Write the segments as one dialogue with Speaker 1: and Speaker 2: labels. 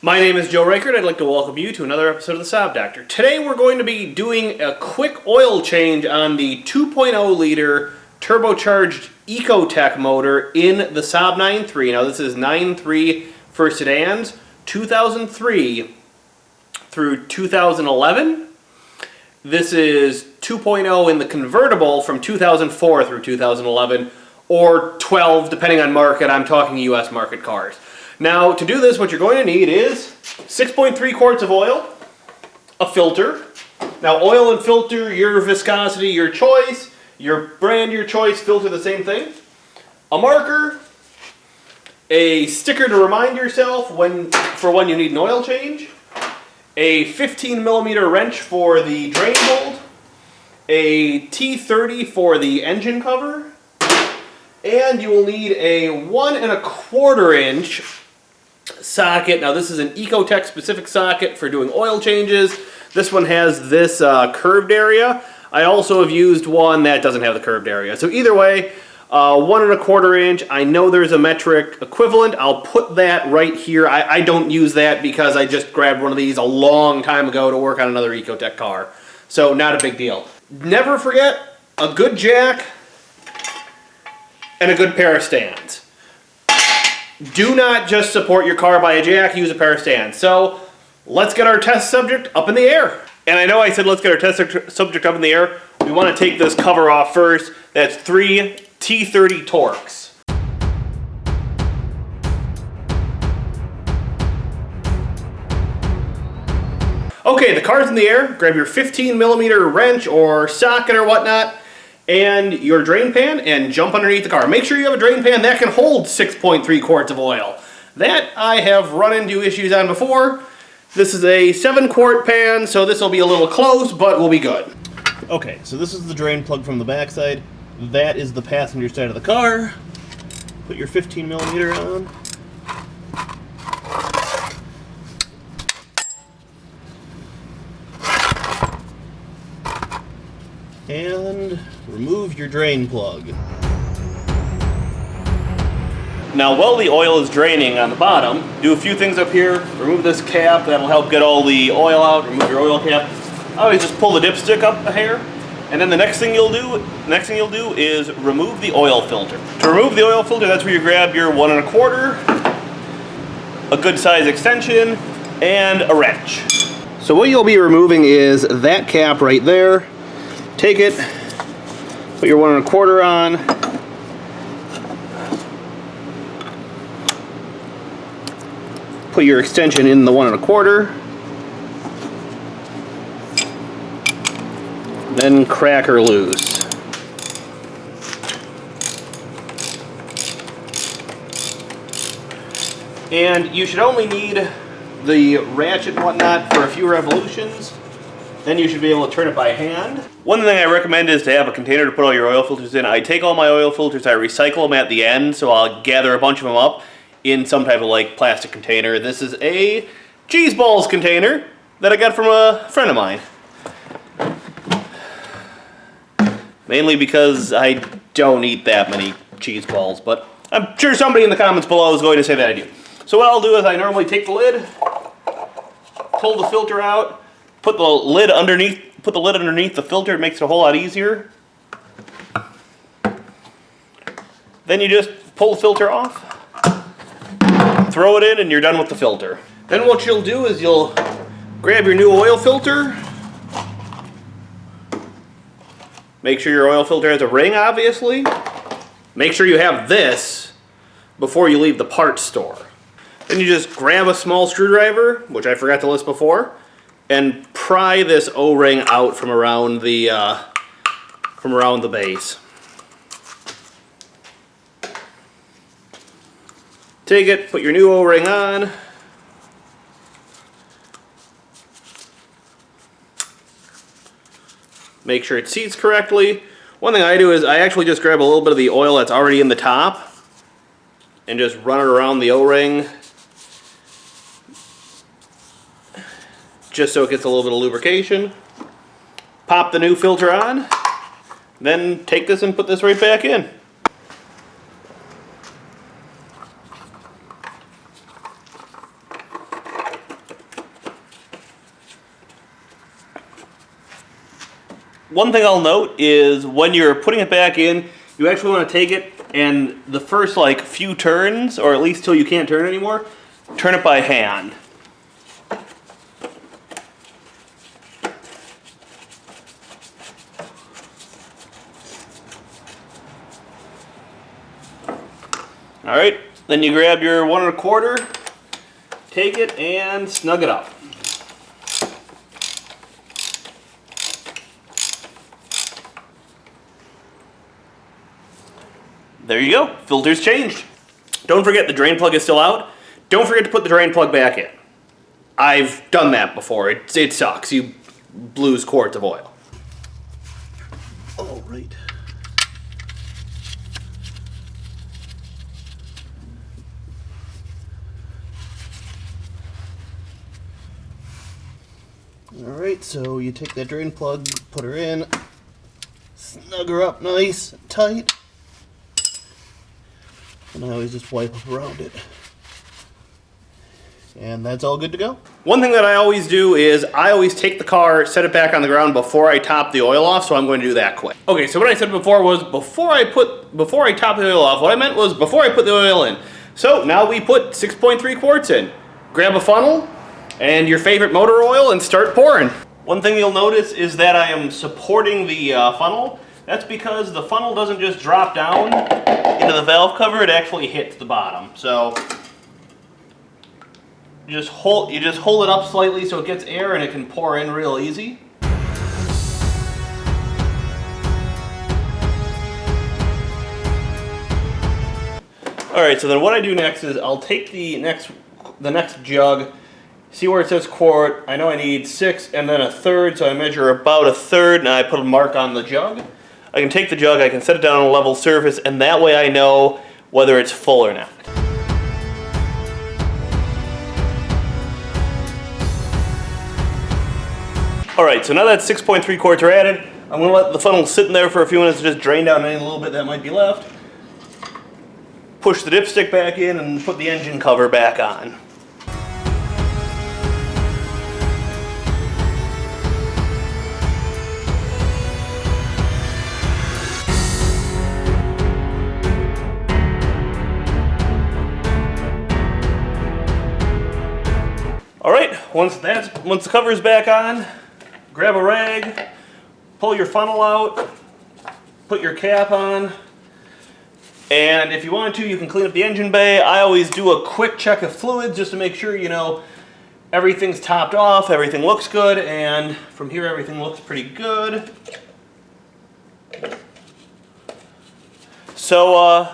Speaker 1: My name is Joe Reichert. I'd like to welcome you to another episode of the Saab Doctor. Today we're going to be doing a quick oil change on the 2.0 liter turbocharged Ecotec motor in the Saab 9.3. Now this is 9.3 for sedans, 2003 through 2011. This is 2.0 in the convertible from 2004 through 2011, or 12 depending on market. I'm talking US market cars. Now, to do this, what you're going to need is 6.3 quarts of oil, a filter. Now, oil and filter, your viscosity, your choice, your brand, your choice, filter the same thing. A marker, a sticker to remind yourself when you need an oil change, a 15 millimeter wrench for the drain bolt, a T30 for the engine cover, and you will need a 1 1/4 inch socket. Now this is an Ecotec specific socket for doing oil changes. This one has this curved area. I also have used one that doesn't have the curved area. So either way, 1 1/4 inch. I know there's a metric equivalent. I'll put that right here. I don't use that because I just grabbed one of these a long time ago to work on another Ecotec car. So not a big deal. Never forget a good jack and a good pair of stands. Do not just support your car by a jack, use a pair of stands. So let's get our test subject up in the air. And I know I said let's get our test subject up in the air. We want to take this cover off first. That's 3 T30 Torx. Okay, the car's in the air. Grab your 15 millimeter wrench or socket or whatnot and your drain pan and jump underneath the car. Make sure you have a drain pan that can hold 6.3 quarts of oil. That I have run into issues on before. This is a 7-quart pan, so this will be a little close, but we'll be good. Okay, so this is the drain plug from the backside. That is the passenger side of the car. Put your 15 millimeter on. And remove your drain plug. Now while the oil is draining on the bottom, do a few things up here. Remove this cap, that'll help get all the oil out. Remove your oil cap. Always just pull the dipstick up a hair. And then the next thing you'll do is remove the oil filter. To remove the oil filter, that's where you grab your 1 1/4, a good size extension, and a wrench. So what you'll be removing is that cap right there. Take it, put your 1 1/4 on, put your extension in the 1 1/4, then crack her loose. And you should only need the ratchet and whatnot for a few revolutions. Then you should be able to turn it by hand. One thing I recommend is to have a container to put all your oil filters in. I take all my oil filters, I recycle them at the end, so I'll gather a bunch of them up in some type of like plastic container. This is a cheese balls container that I got from a friend of mine. Mainly because I don't eat that many cheese balls, but I'm sure somebody in the comments below is going to say that I do. So what I'll do is I normally take the lid, pull the filter out, put the lid underneath the filter. It makes it a whole lot easier. Then you just pull the filter off, throw it in, and you're done with the filter. Then what you'll do is you'll grab your new oil filter. Make sure your oil filter has a ring, obviously. Make sure you have this before you leave the parts store. Then you just grab a small screwdriver, which I forgot to list before, and pry this O-ring out from around the base. Take it, put your new O-ring on. Make sure it seats correctly. One thing I do is I actually just grab a little bit of the oil that's already in the top and just run it around the O-ring, just so it gets a little bit of lubrication. Pop the new filter on, then take this and put this right back in. One thing I'll note is when you're putting it back in, you actually want to take it and the first like few turns, or at least till you can't turn anymore, turn it by hand. All right, then you grab your 1 1/4, take it and snug it up. There you go, filter's changed. Don't forget the drain plug is still out. Don't forget to put the drain plug back in. I've done that before, it sucks. You lose quarts of oil. All right. Alright, so you take that drain plug, put her in, snug her up nice and tight, and I always just wipe up around it. And that's all good to go. One thing that I always do is I always take the car, set it back on the ground before I top the oil off, so I'm going to do that quick. Okay, so what I said before was before I top the oil off, what I meant was before I put the oil in. So now we put 6.3 quarts in. Grab a funnel and your favorite motor oil and start pouring. One thing you'll notice is that I am supporting the funnel. That's because the funnel doesn't just drop down into the valve cover, it actually hits the bottom. So you just hold it up slightly so it gets air and it can pour in real easy. Alright, so then what I do next is I'll take the next jug, see where it says quart. I know I need 6 and then 1/3, so I measure about 1/3 and I put a mark on the jug. I can take the jug, I can set it down on a level surface, and that way I know whether it's full or not. Alright, so now that 6.3 quarts are added, I'm going to let the funnel sit in there for a few minutes to just drain down any little bit that might be left. Push the dipstick back in and put the engine cover back on. Alright, once the cover's back on, grab a rag, pull your funnel out, put your cap on, and if you want to, you can clean up the engine bay. I always do a quick check of fluids just to make sure, you know, everything's topped off, everything looks good, and from here everything looks pretty good. So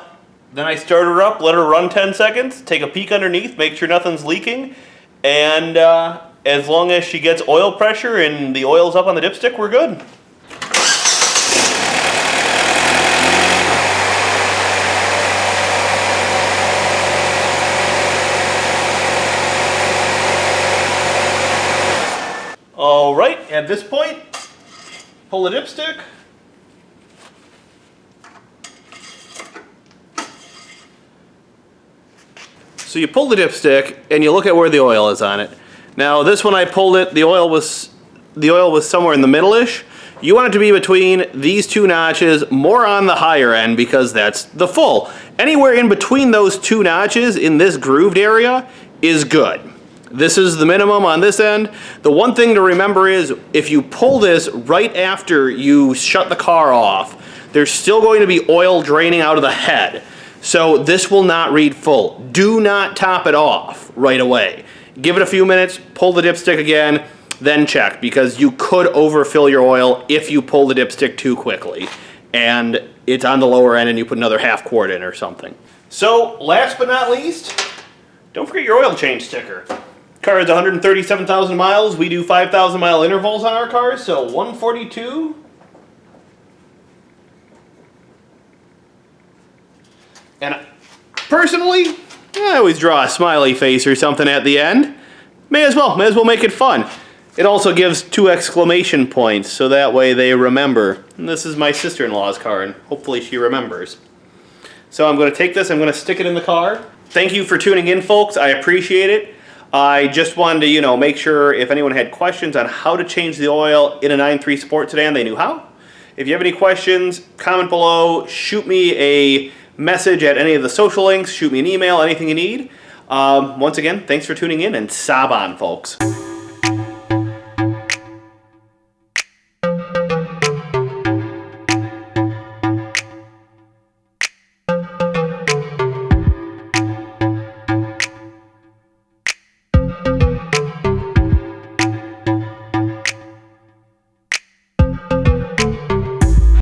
Speaker 1: then I start her up, let her run 10 seconds, take a peek underneath, make sure nothing's leaking, and as long as she gets oil pressure and the oil's up on the dipstick, we're good. Alright, at this point, pull the dipstick. So you pull the dipstick and you look at where the oil is on it. Now this one I pulled it, the oil was somewhere in the middle-ish. You want it to be between these two notches, more on the higher end because that's the full. Anywhere in between those two notches in this grooved area is good. This is the minimum on this end. The one thing to remember is if you pull this right after you shut the car off, there's still going to be oil draining out of the head. So this will not read full. Do not top it off right away. Give it a few minutes, pull the dipstick again, then check, because you could overfill your oil if you pull the dipstick too quickly and it's on the lower end and you put another half quart in or something. So last but not least, don't forget your oil change sticker. Car has 137,000 miles. We do 5,000 mile intervals on our cars, so 142. And personally, I always draw a smiley face or something at the end. May as well make it fun. It also gives 2 exclamation points, so that way they remember. And this is my sister-in-law's car, and hopefully she remembers. So I'm going to take this, I'm going to stick it in the car. Thank you for tuning in, folks. I appreciate it. I just wanted to, make sure if anyone had questions on how to change the oil in a 9.3 Sport sedan, they knew how. If you have any questions, comment below, shoot me a message at any of the social links, shoot me an email, anything you need. Once again, thanks for tuning in, and Saab on, folks.